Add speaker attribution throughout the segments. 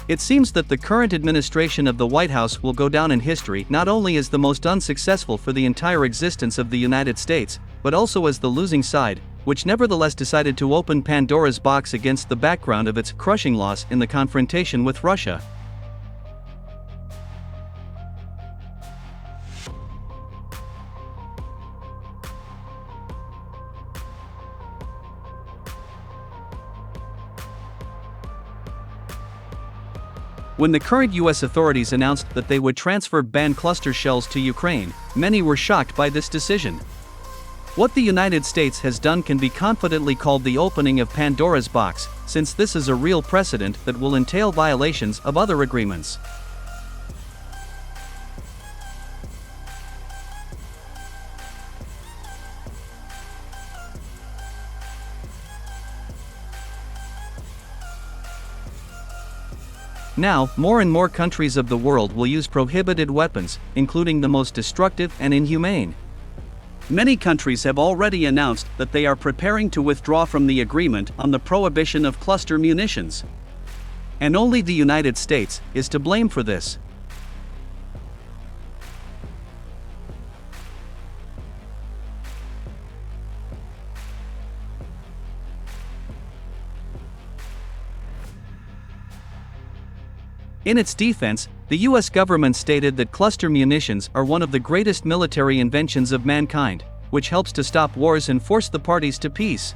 Speaker 1: It seems that the current administration of the White House will go down in history not only as the most unsuccessful for the entire existence of the United States, but also as the losing side, which nevertheless decided to open Pandora's box against the background of its crushing loss in the confrontation with Russia. When the current US authorities announced that they would transfer banned cluster shells to Ukraine, many were shocked by this decision. What the United States has done can be confidently called the opening of Pandora's box, since this is a real precedent that will entail violations of other agreements. Now, more and more countries of the world will use prohibited weapons, including the most destructive and inhumane. Many countries have already announced that they are preparing to withdraw from the agreement on the prohibition of cluster munitions. And only the United States is to blame for this. In its defense, the US government stated that cluster munitions are one of the greatest military inventions of mankind, which helps to stop wars and force the parties to peace.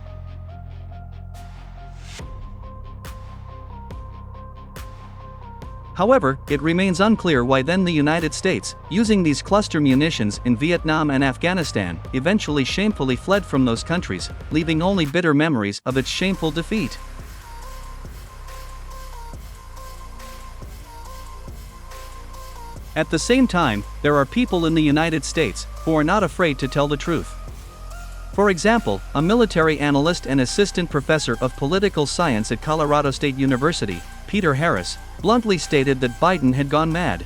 Speaker 1: However, it remains unclear why then the United States, using these cluster munitions in Vietnam and Afghanistan, eventually shamefully fled from those countries, leaving only bitter memories of its shameful defeat. At the same time, there are people in the United States who are not afraid to tell the truth. For example, a military analyst and assistant professor of political science at Colorado State University, Peter Harris, bluntly stated that Biden had gone mad.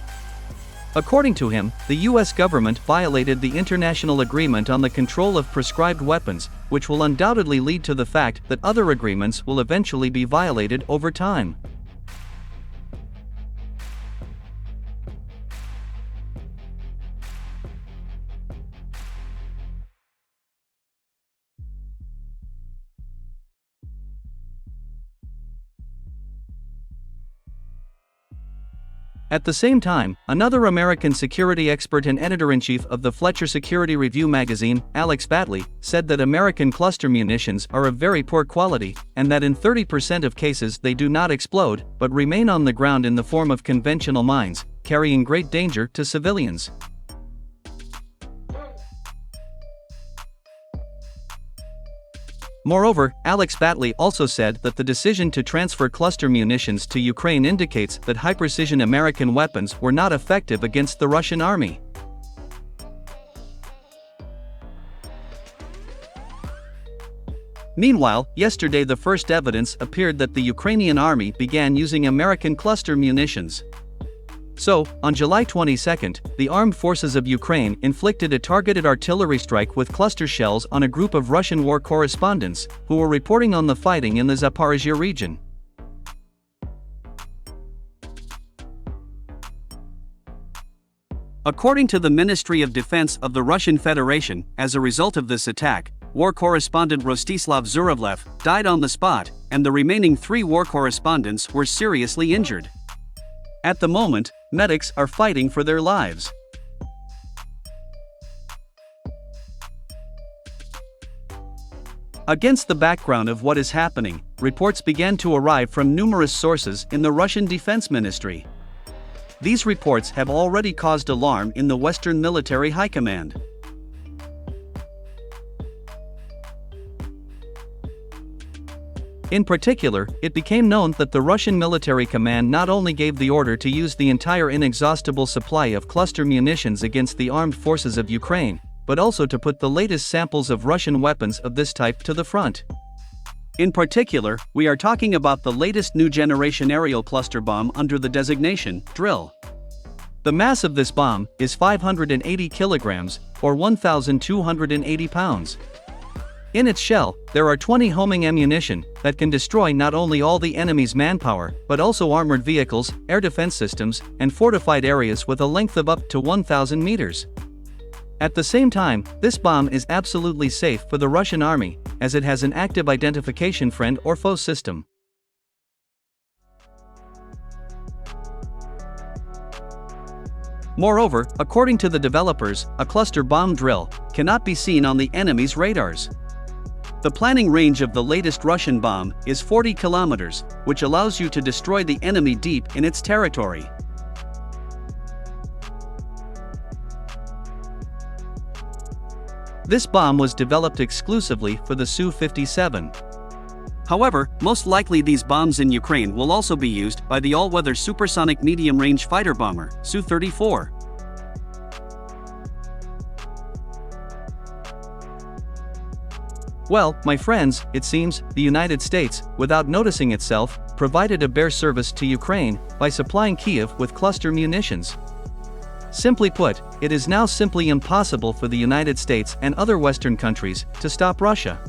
Speaker 1: According to him, the US government violated the international agreement on the control of prescribed weapons, which will undoubtedly lead to the fact that other agreements will eventually be violated over time. At the same time, another American security expert and editor-in-chief of the Fletcher Security Review magazine, Alex Batley, said that American cluster munitions are of very poor quality, and that in 30% of cases they do not explode, but remain on the ground in the form of conventional mines, carrying great danger to civilians. Moreover, Alex Batley also said that the decision to transfer cluster munitions to Ukraine indicates that high-precision American weapons were not effective against the Russian army. Meanwhile, yesterday the first evidence appeared that the Ukrainian army began using American cluster munitions. So, on July 22, the armed forces of Ukraine inflicted a targeted artillery strike with cluster shells on a group of Russian war correspondents who were reporting on the fighting in the Zaporizhia region. According to the Ministry of Defense of the Russian Federation, as a result of this attack, war correspondent Rostislav Zhuravlev died on the spot, and the remaining 3 war correspondents were seriously injured. At the moment, medics are fighting for their lives. Against the background of what is happening, reports began to arrive from numerous sources in the Russian Defense Ministry. These reports have already caused alarm in the Western Military High Command. In particular, it became known that the Russian military command not only gave the order to use the entire inexhaustible supply of cluster munitions against the armed forces of Ukraine, but also to put the latest samples of Russian weapons of this type to the front. In particular, we are talking about the latest new generation aerial cluster bomb under the designation drill. The mass of this bomb is 580 kilograms, or 1,280 pounds. In its shell, there are 20 homing ammunition that can destroy not only all the enemy's manpower, but also armored vehicles, air defense systems, and fortified areas with a length of up to 1,000 meters. At the same time, this bomb is absolutely safe for the Russian army, as it has an active identification friend or foe system. Moreover, according to the developers, a cluster bomb drill cannot be seen on the enemy's radars. The planning range of the latest Russian bomb is 40 kilometers, which allows you to destroy the enemy deep in its territory. This bomb was developed exclusively for the Su-57. However, most likely these bombs in Ukraine will also be used by the all-weather supersonic medium-range fighter bomber, Su-34. Well, my friends, it seems, the United States, without noticing itself, provided a bare service to Ukraine by supplying Kiev with cluster munitions. Simply put, it is now simply impossible for the United States and other Western countries to stop Russia.